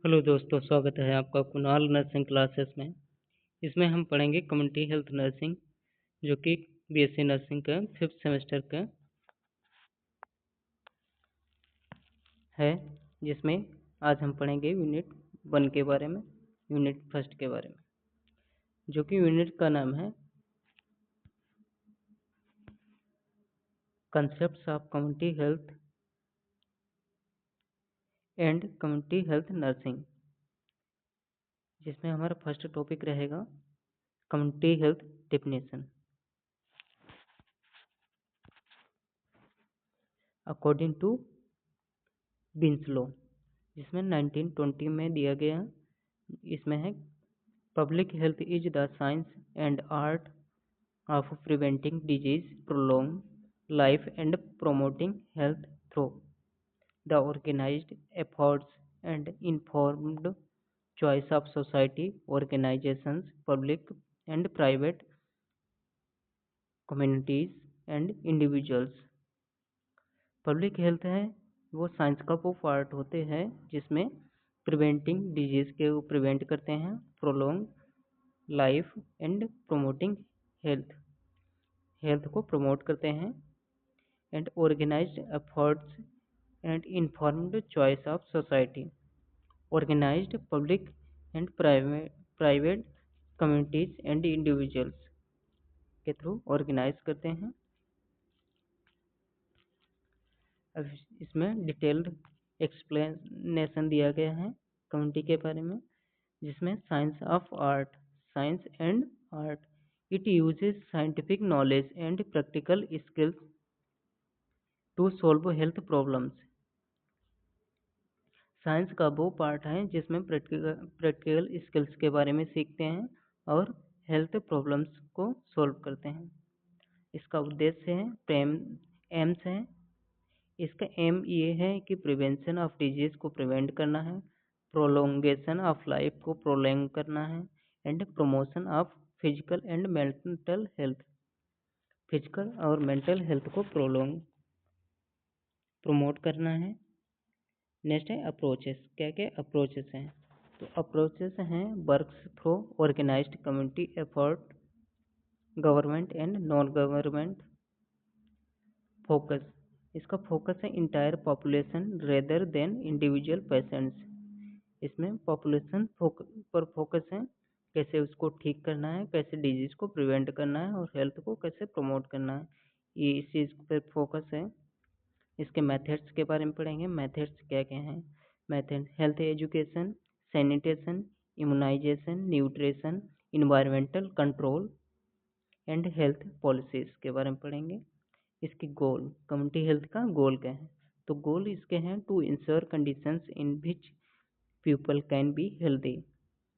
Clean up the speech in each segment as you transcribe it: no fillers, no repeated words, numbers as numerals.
Hello दोस्तों, स्वागत है आपका कुणाल नर्सिंग क्लासेस में। इसमें हम पढ़ेंगे कम्युनिटी हेल्थ नर्सिंग, जो कि बीएससी नर्सिंग का 5th सेमेस्टर का है, जिसमें आज हम पढ़ेंगे यूनिट 1 के बारे में, यूनिट 1 के बारे में, जो कि यूनिट का नाम है concepts of community health and community health nursing, जिसमें हमारा फर्स्ट टॉपिक रहेगा community health definition. According to Winslow, जिसमें 1920 में दिया गया। इसमें है public health is the science and art of preventing disease, prolong life and promoting health through the organized efforts and informed choice of society, organizations, public and private communities and individuals। Public health है वो science का वो part होते हैं जिसमें preventing disease के prevent करते हैं, prolong life and promoting health, health को प्रमोट करते हैं, and organised efforts and informed choice of society, organised public and private communities and individuals के थ्रू ऑर्गेनाइज करते हैं। अब इसमें डिटेल्ड एक्सप्लेनेशन दिया गया है कम्युनिटी के बारे में, जिसमें science of art, science and art, it uses scientific knowledge and practical skills to solve health problems. Science का वो पार्ट है जिसमें प्रैक्टिकल स्किल्स के बारे में सीखते हैं और हेल्थ प्रॉब्लम्स को सॉल्व करते हैं। इसका उद्देश्य है, एम्स है, इसका एम ये है कि प्रिवेंशन ऑफ डिजीज को प्रिवेंट करना है, प्रोलोंगेशन ऑफ लाइफ को प्रोलोंग करना है, and promotion of physical and mental health, physical और मेंटल हेल्थ को प्रमोट करना है। नेक्स्ट है अप्रोचेस। क्या क्या अप्रोचेस हैं? तो अप्रोचेस हैं works through organised community effort, government and non government focus. इसका फोकस है entire population rather than individual patients. इसमें पॉपुलेशन पर फोकस है, कैसे उसको ठीक करना है, कैसे डिजीज को प्रिवेंट करना है और हेल्थ को कैसे प्रमोट करना है, ये इस चीज़ पर फोकस है। इसके मेथड्स के बारे में पढ़ेंगे। मेथड्स क्या क्या हैं? Method health education, sanitation, immunisation, nutrition, environmental control and health policies के बारे में पढ़ेंगे। इसकी गोल, कम्युनिटी हेल्थ का गोल क्या है? तो गोल इसके हैं to ensure conditions in which people can be healthy,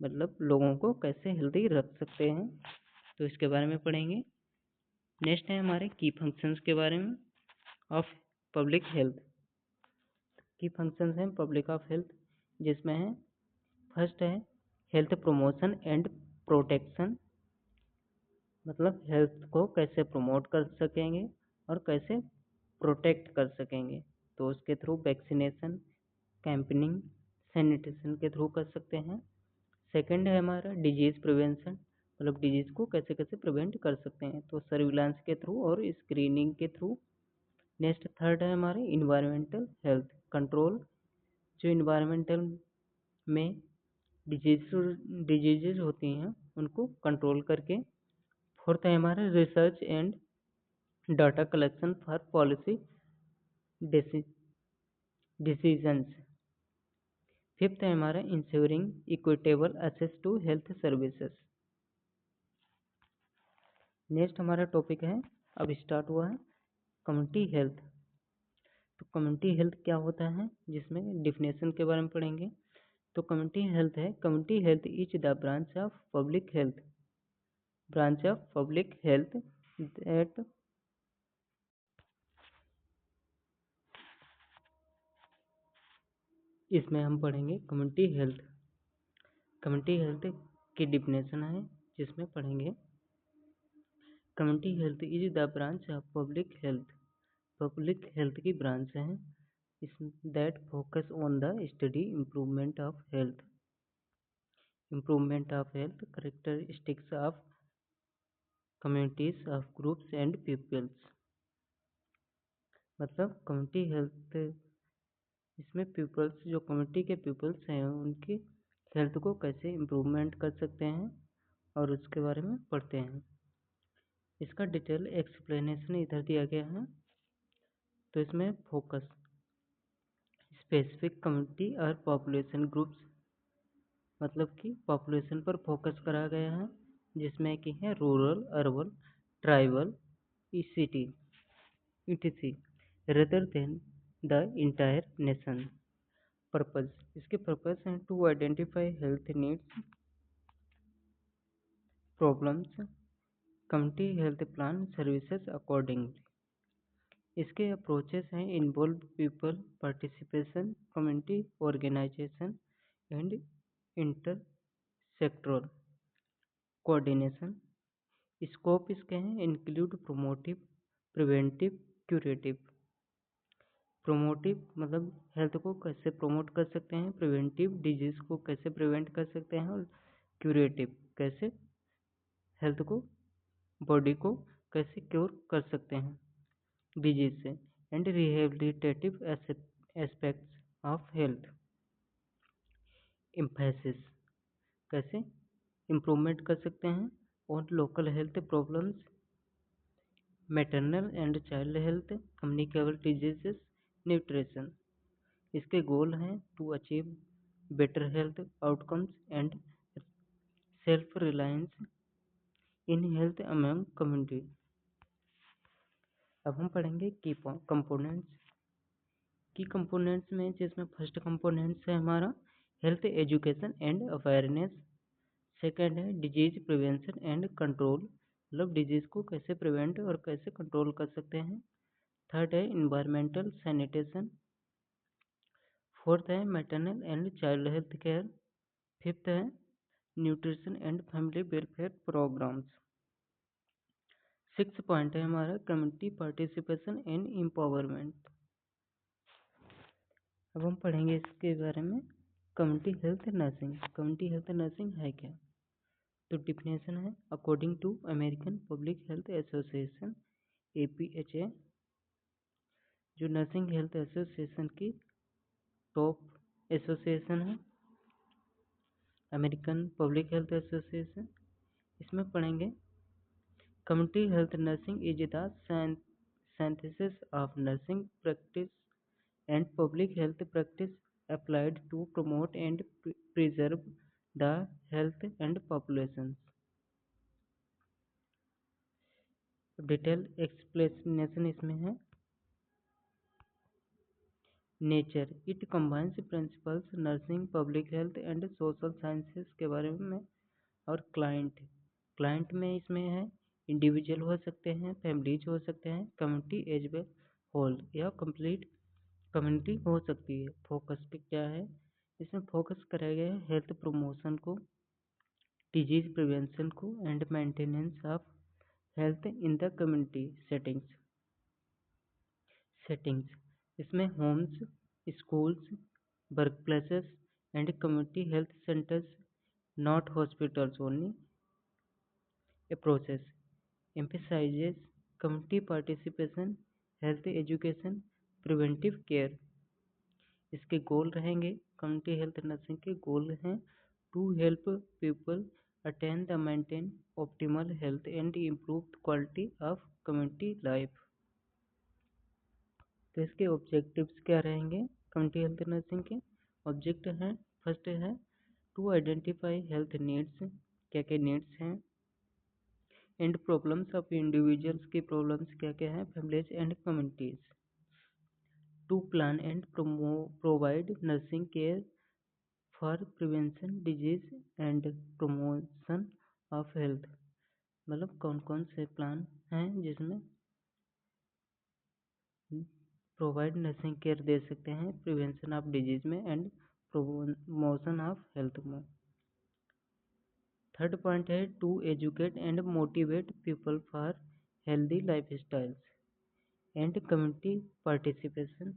मतलब लोगों को कैसे हेल्दी रख सकते हैं, तो इसके बारे में पढ़ेंगे। नेक्स्ट है हमारे की फंक्शंस के बारे में ऑफ पब्लिक हेल्थ। की फंक्शंस हैं पब्लिक ऑफ हेल्थ, जिसमें है फर्स्ट है हेल्थ प्रमोशन एंड प्रोटेक्शन, मतलब हेल्थ को कैसे प्रमोट कर सकेंगे और कैसे प्रोटेक्ट कर सकेंगे, तो उसके थ्रू वैक्सीनेशन, कैंपेनिंग, सैनिटेशन के थ्रू कर सकते हैं। सेकंड है हमारा डिजीज प्रिवेंशन, मतलब डिजीज को कैसे कैसे प्रिवेंट कर सकते हैं, तो सर्विलांस के थ्रू और स्क्रीनिंग के थ्रू। नेक्स्ट थर्ड है हमारे इन्वायरमेंटल हेल्थ कंट्रोल, जो इन्वायरमेंटल में डिजीजेज होती हैं उनको कंट्रोल करके। फोर्थ है हमारा research and data collection for policy decisions. Fifth है हमारा ensuring equitable access to health services. Next हमारा टॉपिक है, अब स्टार्ट हुआ है कम्युनिटी हेल्थ। तो कम्युनिटी हेल्थ क्या होता है, जिसमें डिफिनेशन के बारे में पढ़ेंगे। तो कम्युनिटी हेल्थ है, community health is the branch of public health, that इसमें हम पढ़ेंगे कम्युनिटी हेल्थ। कम्युनिटी हेल्थ की डिफिनेशन है, जिसमें पढ़ेंगे community health is the branch of public health, public health की ब्रांच है is that focus on the steady improvement of health characteristics of communities of groups and peoples। मतलब community health, इसमें peoples जो community के peoples हैं उनकी health को कैसे इम्प्रूवमेंट कर सकते हैं और उसके बारे में पढ़ते हैं। इसका डिटेल एक्सप्लेनेशन इधर दिया गया है। तो इसमें फोकस स्पेसिफिक कम्युनिटी और पॉपुलेशन ग्रुप्स, मतलब कि पॉपुलेशन पर फोकस करा गया है, जिसमें कि है rural, urban, tribal, ECT etc rather than the entire nation। Purpose, इसके पर्पस हैं to identify health needs, problems, community health plan services accordingly. इसके अप्रोचेस हैं involve people participation, community organisation and intersectoral coordination. Scope इसके हैं include promotive, preventive, curative. Promotive मतलब health को कैसे promote कर सकते हैं, प्रिवेंटिव डिजीज को कैसे प्रिवेंट कर सकते हैं, और क्यूरेटिव कैसे हेल्थ को, बॉडी को कैसे क्योर कर सकते हैं डिजीज से, and rehabilitative aspects of health. Emphasis कैसे इम्प्रूवमेंट कर सकते हैं और local health problems, maternal and child health, communicable diseases, nutrition. इसके गोल हैं to achieve better health outcomes and self reliance in health among community. अब हम पढ़ेंगे की कंपोनेंट्स। की कंपोनेंट्स में जिसमें फर्स्ट कंपोनेंट्स है हमारा health education and awareness. Second है डिजीज प्रिवेंशन एंड कंट्रोल, मतलब डिजीज को कैसे प्रिवेंट और कैसे कंट्रोल कर सकते हैं। थर्ड है इन्वायरमेंटल सैनिटेशन। फोर्थ है maternal and child health care. Fifth है nutrition and family welfare programmes. Six point है हमारा कम्युनिटी पार्टिसिपेशन एंड एम्पावरमेंट। अब हम पढ़ेंगे इसके बारे में community health nursing. Community health nursing है क्या? तो डिफिनेशन है according to American Public Health Association APHA, जो नर्सिंग हेल्थ एसोसिएशन की टॉप एसोसिएशन है, अमेरिकन पब्लिक हेल्थ एसोसिएशन। इसमें पढ़ेंगे community health nursing is the synthesis of nursing practice and public health practice applied to promote and preserve the health and populations। Detail explanation इसमें है। Nature, it combines principles nursing, public health and social sciences के बारे में। और client, client में इसमें है individual हो सकते हैं, फैमिलीज हो सकते हैं, कम्युनिटी एज वेल होल या कंप्लीट कम्युनिटी हो सकती है। फोकस पे क्या है, इसमें फोकस कराया गया है हेल्थ प्रमोशन को, डिजीज प्रिवेंशन को and maintenance of health in the community settings. इसमें homes, schools, work places and community health centres, not hospitals only. Approaches emphasizes community participation, health education, preventive care। इसके गोल रहेंगे, community health nursing के goal हैं to help people attain the maintain optimal health and improve quality of community life. तो इसके objectives क्या रहेंगे community health nursing के? Object हैं, फर्स्ट है टू आइडेंटिफाई हेल्थ नीड्स, क्या क्या नीड्स हैं, एंड प्रॉब्लम्स ऑफ इंडिविजुअल्स की प्रॉब्लम्स क्या क्या हैं, families and communities. To plan and provide nursing care for prevention disease and promotion of health, मतलब कौन कौन से प्लान हैं जिसमें प्रोवाइड नर्सिंग केयर दे सकते हैं प्रिवेंशन ऑफ डिजीज में एंड प्रमोशन ऑफ हेल्थ में। थर्ड पॉइंट है to educate and motivate people for healthy life styles and community participation.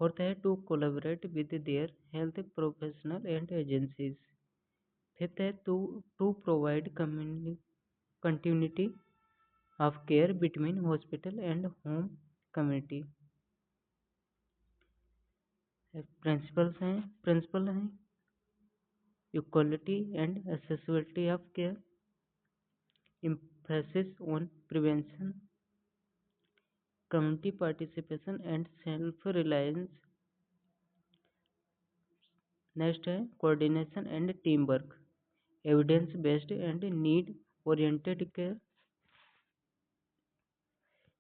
Fourth है to collaborate with their health professional and agencies. Fifth है to provide continuity of care between hospital and home community. Principal हैं equality and accessibility of care, emphasis on prevention, community participation and self-reliance। Next है coordination and team work, evidence based and need oriented care.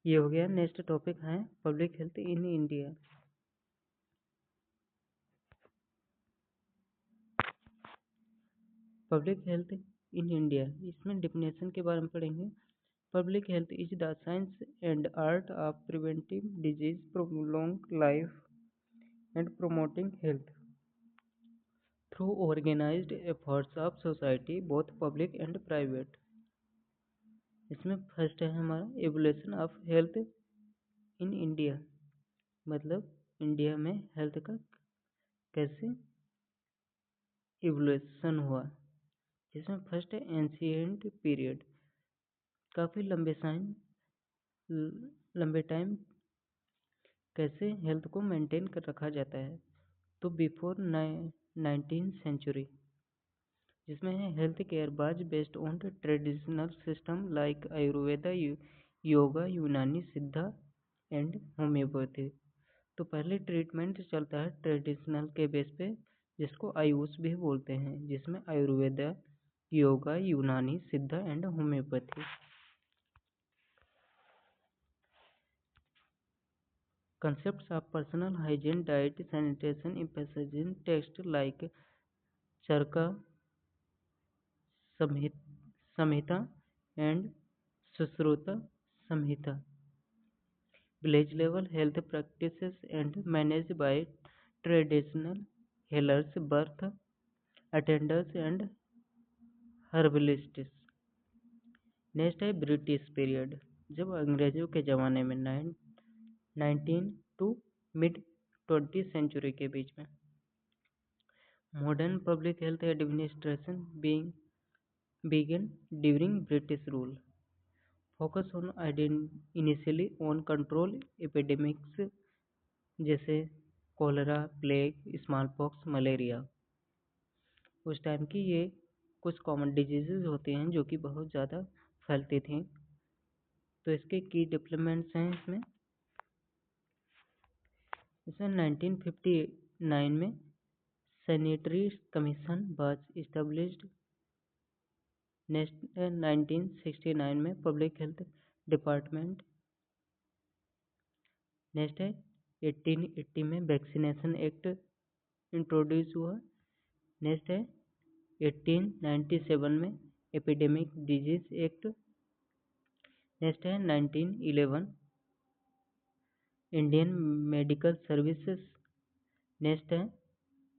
ये हो गया। Next topic है public health in India. Public health in India, इसमें definition के बारे में पढ़ेंगे। Public health is the science and art of preventing disease, prolong life and promoting health through organized efforts of society, both public and private। इसमें first है हमारा evolution of health in India, मतलब India में health का कैसे evolution हुआ। जिसमें first है एंशिएंट पीरियड, काफ़ी लंबे टाइम कैसे हेल्थ को मेंटेन कर रखा जाता है। तो बिफोर 19th सेंचुरी, जिसमें है health care was based on traditional system like Ayurveda, yoga, यूनानी, सिद्धा एंड होम्योपैथी। तो पहले ट्रीटमेंट चलता है ट्रेडिशनल के बेस पे, जिसको आयुष भी बोलते हैं, जिसमें आयुर्वेदा, योगा, यूनानी, सिद्धा and homeopathy. Concepts of personal hygiene, diet, sanitation, emphasizing text like Charka Samhita and Sushruta Samhita. Village level health practices and managed by traditional healers, birth attenders and herbalists। Next है ब्रिटिश पीरियड, जब अंग्रेजों के ज़माने में 19 to mid 20th century के बीच में। Modern public health administration began during British rule, focus on initially on control epidemics जैसे cholera, plague, smallpox, malaria. उस टाइम की ये कुछ कॉमन डिजीजेज होती हैं जो कि बहुत ज़्यादा फैलती थी। तो इसके की डेवलपमेंट्स हैं इसमें 1959 में sanitary commission was established. Next 1969 में पब्लिक हेल्थ डिपार्टमेंट। नेक्स्ट है 1880 में वैक्सीनेशन एक्ट इंट्रोड्यूस हुआ। नेक्स्ट है 1897 में एपिडेमिक डिजीज एक्ट। नेक्स्ट है 1911 इंडियन मेडिकल सर्विसेज। नेक्स्ट है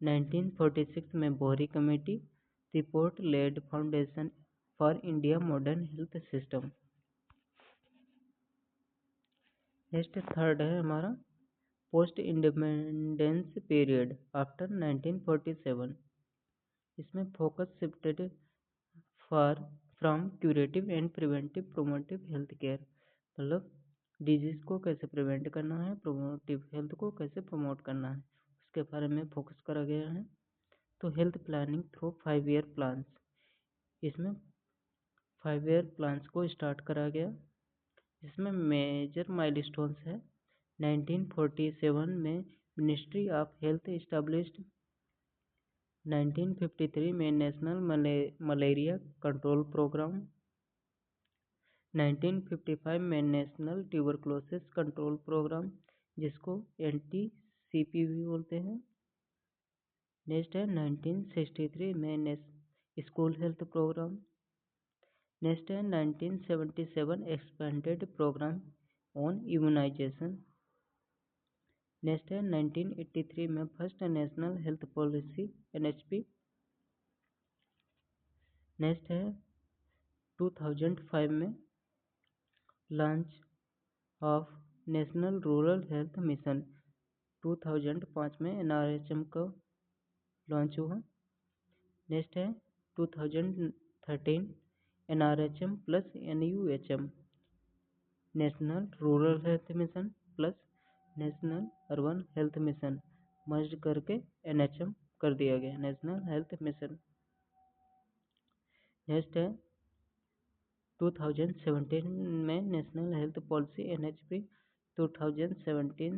1946 में Bhore committee report led foundation for India modern health system. Next third है हमारा पोस्ट इंडिपेंडेंस पीरियड आफ्टर 1947। इसमें focus shifted for from curative and preventive promotive health care, मतलब डिजीज को कैसे प्रिवेंट करना है, प्रोमोटिव हेल्थ को कैसे प्रमोट करना है, उसके बारे में फोकस करा गया है। तो health planning through 5 year plans, इसमें 5 ईयर प्लान्स को स्टार्ट करा गया। इसमें मेजर माइलस्टोन्स है 1947 में मिनिस्ट्री ऑफ हेल्थ इस्टेब्लिश्ड। 1953 में नेशनल मलेरिया कंट्रोल प्रोग्राम। 1955 में नेशनल ट्यूबरक्लोसिस कंट्रोल प्रोग्राम, जिसको NTCP भी बोलते हैं। नेक्स्ट है 1963 में स्कूल हेल्थ प्रोग्राम। नेक्स्ट है 1977 expanded programme on immunisation. Next है 1983 में first national health policy NHP। Next है 2005 में launch of national rural health mission 2005 में NRHM को लॉन्च हुआ। नेक्स्ट है 2013 NRHM plus NUHM, national rural health mission plus national urban health mission merge करके NHM कर दिया गया, नेशनल हेल्थ मिशन। नेक्स्ट है 2017 में national health policy NHP 2017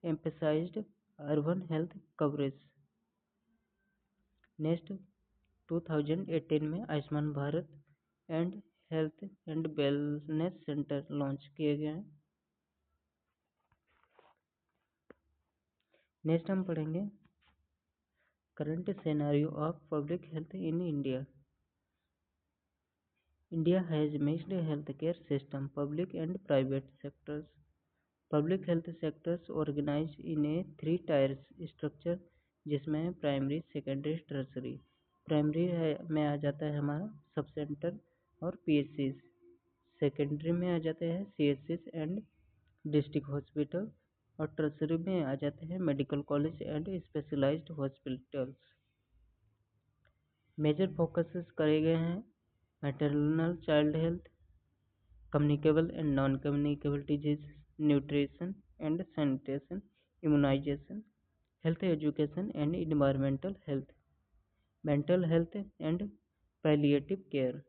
emphasized urban health coverage. Next 2018 में Ayushman Bharat and health and wellness centre launch किए गए हैं। नेक्स्ट हम पढ़ेंगे current scenario of public health in India. India has mixed healthcare system, public and private sectors. Public health sectors organized in a three tiers structure जिसमें primary, secondary, tertiary. Primary में आ जाता है हमारा सब सेंटर और PHCs। Secondary में आ जाते हैं CHCs एंड डिस्ट्रिक्ट हॉस्पिटल, और टर्सरी में आ जाते हैं medical college and specialised hospitals. Major focuses करे गए हैं maternal child health, communicable and non-communicable disease, nutrition and sanitation, immunization, health education and environmental health, mental health and palliative care।